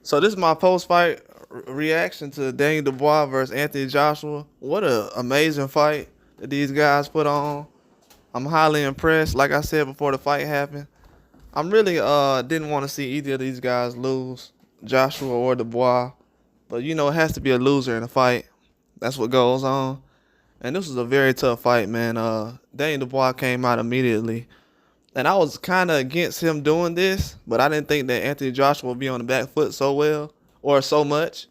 So this is my post-fight reaction to Daniel Dubois versus Anthony Joshua. What a amazing fight that these guys put on. I'm highly impressed. Like I said before the fight happened, I'm really didn't want to see either of these guys lose, Joshua or Dubois. But you know it has to be a loser in a fight. That's what goes on. And this was a very tough fight, man. Daniel Dubois came out immediately. And I was kind of against him doing this, but I didn't think that Anthony Joshua would be on the back foot so well or so much.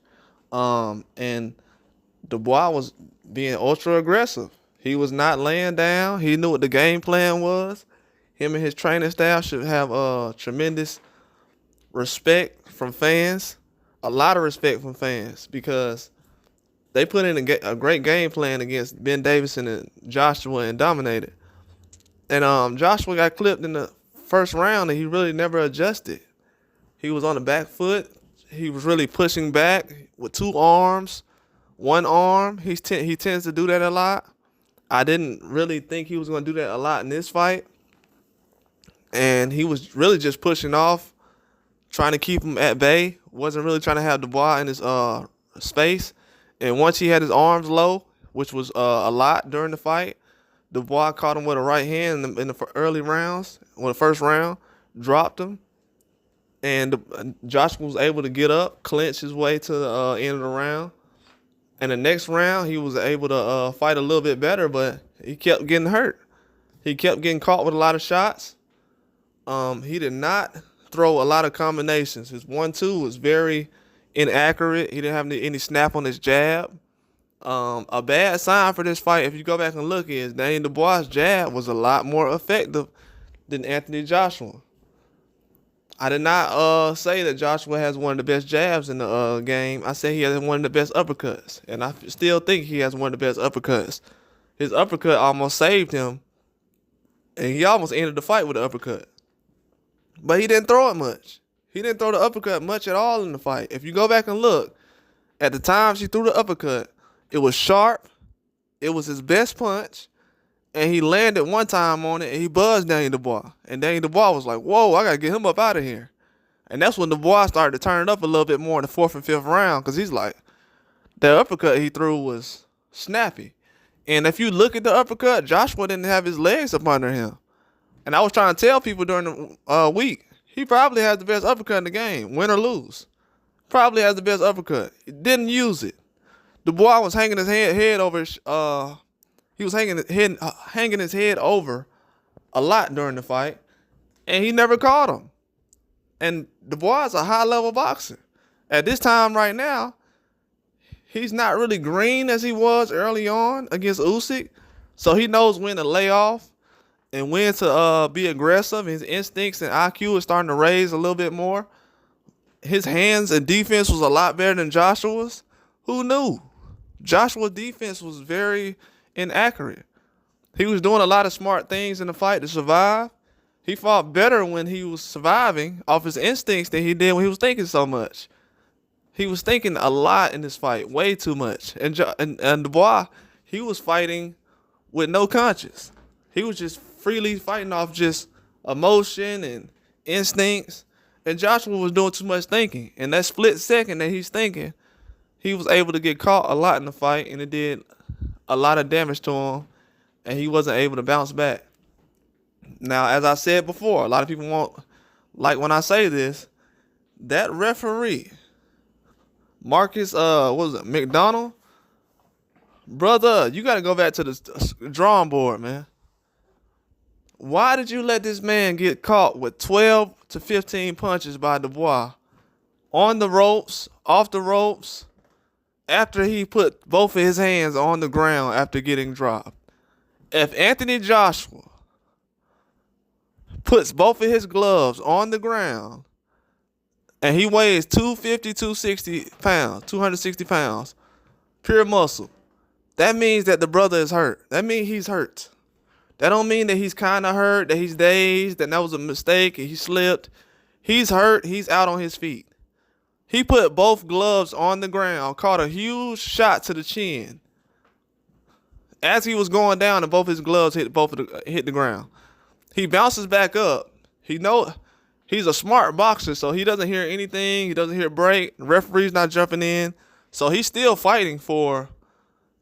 And Dubois was being ultra aggressive. He was not laying down. He knew what the game plan was. Him and his training staff should have tremendous respect from fans, a lot of respect from fans because they put in a great game plan against Ben Davison and Joshua and dominated. And Joshua got clipped in the first round, and he really never adjusted. He was on the back foot. He was really pushing back with two arms, one arm. He tends to do that a lot. I didn't really think he was going to do that a lot in this fight. And he was really just pushing off, trying to keep him at bay. Wasn't really trying to have Dubois in his space. And once he had his arms low, which was a lot during the fight, Dubois caught him with a right hand in the early rounds, or the first round, dropped him, and Joshua was able to get up, clinch his way to the end of the round. And the next round, he was able to fight a little bit better, but he kept getting hurt. He kept getting caught with a lot of shots. He did not throw a lot of combinations. His 1-2 was very inaccurate. He didn't have any snap on his jab. A bad sign for this fight, if you go back and look, is Daniel Dubois' jab was a lot more effective than Anthony Joshua. I did not say that Joshua has one of the best jabs in the game. I said he has one of the best uppercuts, and I still think he has one of the best uppercuts. His uppercut almost saved him, and he almost ended the fight with an uppercut. But he didn't throw it much. He didn't throw the uppercut much at all in the fight. If you go back and look, at the time she threw the uppercut, it was sharp. It was his best punch. And he landed one time on it, and he buzzed Daniel Dubois. And Daniel Dubois was like, whoa, I got to get him up out of here. And that's when Dubois started to turn it up a little bit more in the fourth and fifth round because he's like, the uppercut he threw was snappy. And if you look at the uppercut, Joshua didn't have his legs up under him. And I was trying to tell people during the week, he probably has the best uppercut in the game, win or lose. Probably has the best uppercut. He didn't use it. Dubois was hanging his head over. He was hanging his head over a lot during the fight, and he never caught him. And Dubois is a high-level boxer. At this time right now, he's not really green as he was early on against Usyk, so he knows when to lay off and when to be aggressive. His instincts and IQ is starting to raise a little bit more. His hands and defense was a lot better than Joshua's. Who knew? Joshua's defense was very inaccurate. He was doing a lot of smart things in the fight to survive. He fought better when he was surviving off his instincts than he did when he was thinking so much. He was thinking a lot in this fight, way too much. And Dubois, he was fighting with no conscience. He was just freely fighting off just emotion and instincts. And Joshua was doing too much thinking. And that split second that he's thinking, he was able to get caught a lot in the fight, and it did a lot of damage to him, and he wasn't able to bounce back. Now, as I said before, a lot of people won't like when I say this. That referee, Marcus, what was it, McDonald? Brother, you got to go back to the drawing board, man. Why did you let this man get caught with 12 to 15 punches by Dubois on the ropes, off the ropes, after he put both of his hands on the ground after getting dropped? If Anthony Joshua puts both of his gloves on the ground and he weighs 250, 260 pounds, 260 pounds, pure muscle, that means that the brother is hurt. That means he's hurt. That don't mean that he's kind of hurt, that he's dazed, that was a mistake and he slipped. He's hurt. He's out on his feet. He put both gloves on the ground, caught a huge shot to the chin. As he was going down, and both his gloves hit the ground. He bounces back up. He He's a smart boxer, so he doesn't hear anything. He doesn't hear break. The referee's not jumping in. So he's still fighting for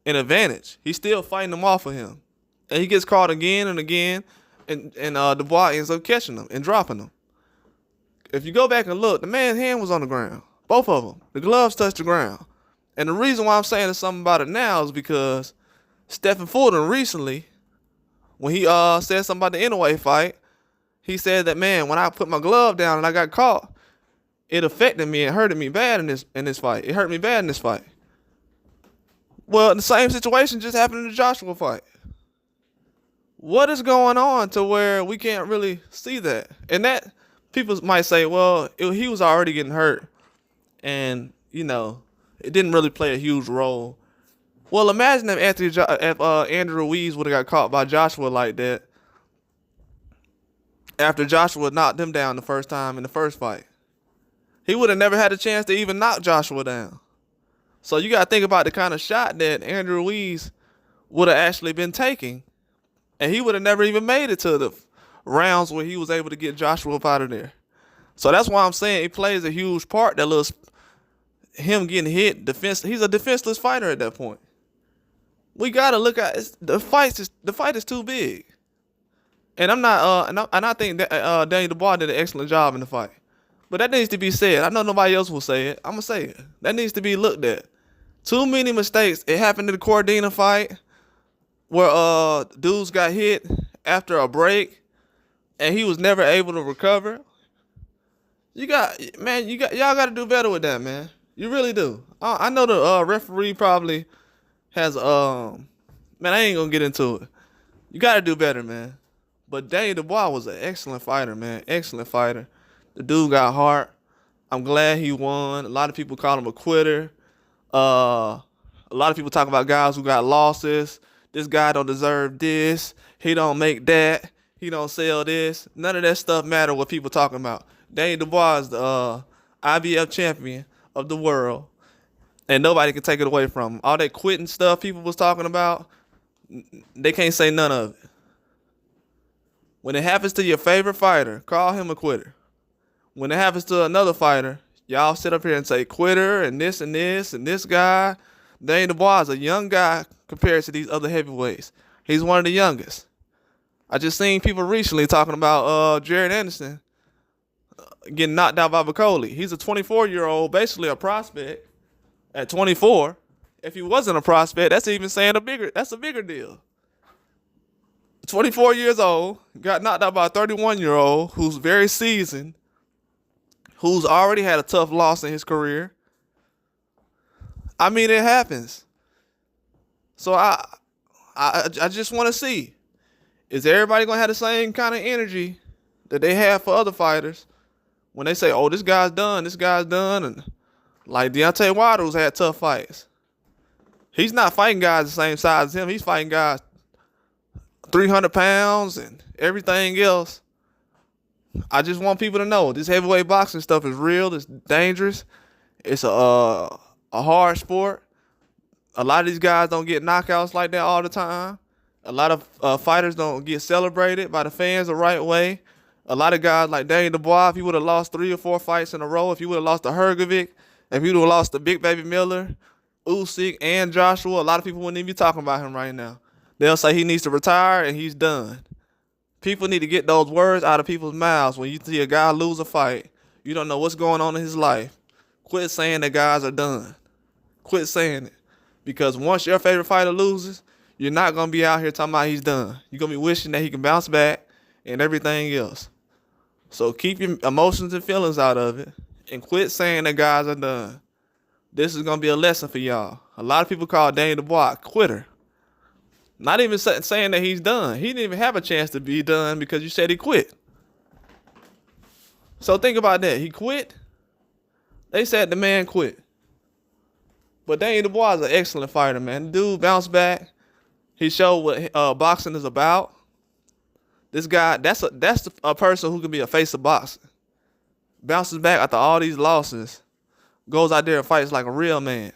an advantage. He's still fighting them off of him. And he gets caught again and again. And Dubois ends up catching him and dropping him. If you go back and look, the man's hand was on the ground. Both of them. The gloves touched the ground. And the reason why I'm saying something about it now is because Stephen Fulton recently, when he said something about the Inoue fight, he said that, man, when I put my glove down and I got caught, it affected me and hurted me bad in this fight. It hurt me bad in this fight. Well, the same situation just happened in the Joshua fight. What is going on to where we can't really see that? And that people might say, well, he was already getting hurt, and it didn't really play a huge role. Well, imagine if Andrew Ruiz would have got caught by Joshua like that after Joshua knocked him down the first time in the first fight. He would have never had a chance to even knock Joshua down. So you got to think about the kind of shot that Andrew Ruiz would have actually been taking, and he would have never even made it to the rounds where he was able to get Joshua up out of there. So that's why I'm saying it plays a huge part, that little him getting hit. He's a defenseless fighter at that point. We gotta look at the fight is too big, and I'm not and I think that Daniel Dubois did an excellent job in the fight. But that needs to be said. I know nobody else will say it. I'm gonna say it. That needs to be looked at. Too many mistakes. It happened in the Cordina fight where dudes got hit after a break and he was never able to recover. Y'all got to do better with that, man. You really do. I know the referee probably has man, I ain't gonna get into it. You got to do better, man. But Daniel Dubois was an excellent fighter, man. Excellent fighter. The dude got heart. I'm glad he won. A lot of people call him a quitter. A lot of people talk about guys who got losses. This guy don't deserve this. He don't make that. He don't sell this. None of that stuff matter what people talking about. Daniel Dubois is the IBF champion of the world, and nobody can take it away from him. All that quitting stuff people was talking about, they can't say none of it. When it happens to your favorite fighter, call him a quitter. When it happens to another fighter, y'all sit up here and say quitter and this and this and this guy. Daniel Dubois is a young guy compared to these other heavyweights. He's one of the youngest. I just seen people recently talking about Jared Anderson getting knocked out by Bacoli. He's a 24-year-old, basically a prospect at 24. If he wasn't a prospect, that's even saying that's a bigger deal. 24 years old, got knocked out by a 31-year-old who's very seasoned, who's already had a tough loss in his career. I mean, it happens. So I just want to see, is everybody going to have the same kind of energy that they have for other fighters when they say, oh, this guy's done, and like Deontay Wilder's had tough fights. He's not fighting guys the same size as him. He's fighting guys 300 pounds and everything else. I just want people to know this heavyweight boxing stuff is real. It's dangerous. It's a hard sport. A lot of these guys don't get knockouts like that all the time. A lot of fighters don't get celebrated by the fans the right way. A lot of guys like Daniel Dubois, if he would have lost 3 or 4 fights in a row, if he would have lost to Hergovic, if he would have lost to Big Baby Miller, Usyk, and Joshua, a lot of people wouldn't even be talking about him right now. They'll say he needs to retire and he's done. People need to get those words out of people's mouths. When you see a guy lose a fight, you don't know what's going on in his life. Quit saying that guys are done. Quit saying it. Because once your favorite fighter loses, you're not going to be out here talking about he's done. You're going to be wishing that he can bounce back and everything else. So keep your emotions and feelings out of it and quit saying that guys are done. This is going to be a lesson for y'all. A lot of people call Daniel Dubois a quitter. Not even saying that he's done. He didn't even have a chance to be done because you said he quit. So think about that. He quit. They said the man quit. But Daniel Dubois is an excellent fighter, man. The dude bounced back. He showed what boxing is about. This guy, that's a person who can be a face of boxing. Bounces back after all these losses. Goes out there and fights like a real man.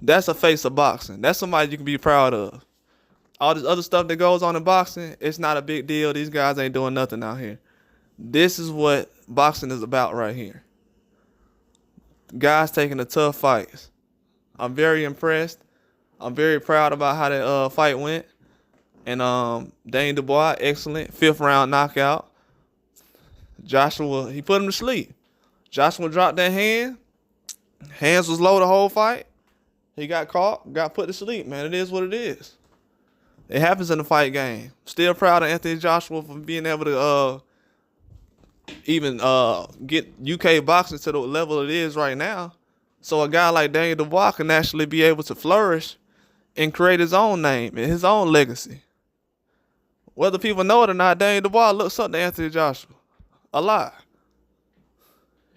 That's a face of boxing. That's somebody you can be proud of. All this other stuff that goes on in boxing, it's not a big deal. These guys ain't doing nothing out here. This is what boxing is about right here. Guys taking the tough fights. I'm very impressed. I'm very proud about how that fight went. And Dane Dubois, excellent. 5th round knockout. Joshua, he put him to sleep. Joshua dropped that hand. Hands was low the whole fight. He got caught, got put to sleep, man. It is what it is. It happens in the fight game. Still proud of Anthony Joshua for being able to even get UK boxing to the level it is right now. So a guy like Daniel Dubois can actually be able to flourish and create his own name and his own legacy. Whether people know it or not, Daniel Dubois looks up to Anthony Joshua a lot.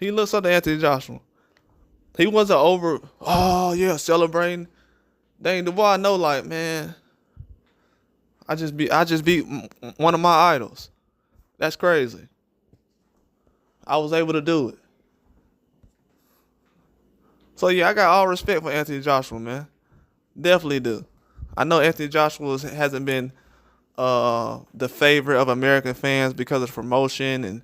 He looks up to Anthony Joshua. He wasn't over, celebrating. Daniel Dubois know, like, man, I just beat one of my idols. That's crazy. I was able to do it. So yeah, I got all respect for Anthony Joshua, man. Definitely do. I know Anthony Joshua hasn't been the favorite of American fans because of promotion and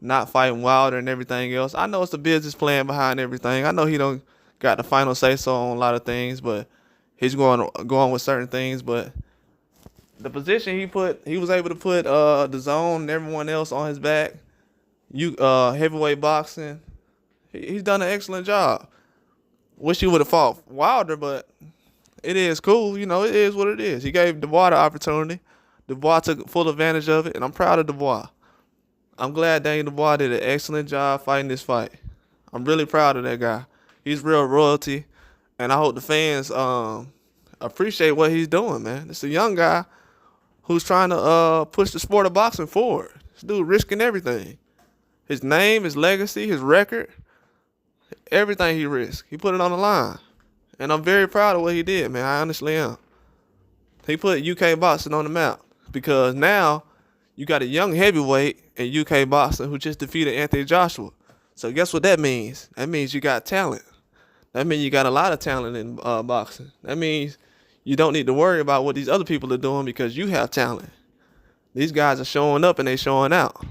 not fighting Wilder and everything else. I know it's the business plan behind everything. I know he don't got the final say so on a lot of things, but he's going with certain things. But the position he was able to put the zone and everyone else on his back. Heavyweight boxing. He's done an excellent job. Wish he would have fought Wilder, but it is cool. You know, it is what it is. He gave Dubois the opportunity. Dubois took full advantage of it, and I'm proud of Dubois. I'm glad Daniel Dubois did an excellent job fighting this fight. I'm really proud of that guy. He's real royalty, and I hope the fans appreciate what he's doing, man. It's a young guy who's trying to push the sport of boxing forward. This dude risking everything. His name, his legacy, his record, everything he risked. He put it on the line. And I'm very proud of what he did, man. I honestly am. He put UK boxing on the map because now you got a young heavyweight in UK boxing who just defeated Anthony Joshua. So guess what that means? That means you got talent. That means you got a lot of talent in boxing. That means you don't need to worry about what these other people are doing because you have talent. These guys are showing up and they showing out.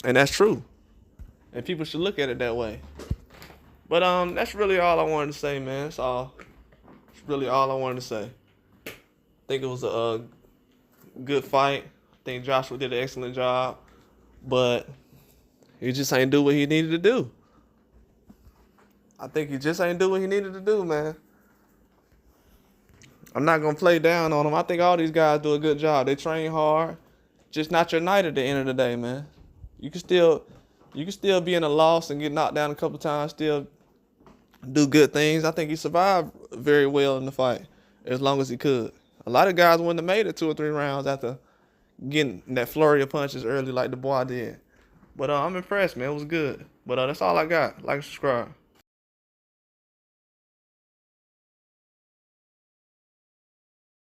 And that's true. And people should look at it that way. But that's really all I wanted to say, man. That's all. That's really all I wanted to say. I think it was a good fight. I think Joshua did an excellent job. But he just ain't do what he needed to do. I think he just ain't do what he needed to do, man. I'm not going to play down on him. I think all these guys do a good job. They train hard. Just not your night at the end of the day, man. You can still be in a loss and get knocked down a couple times, still do good things. I think he survived very well in the fight, as long as he could. A lot of guys wouldn't have made it 2 or 3 rounds after getting that flurry of punches early like Dubois did. But I'm impressed, man. It was good. But that's all I got. Like and subscribe.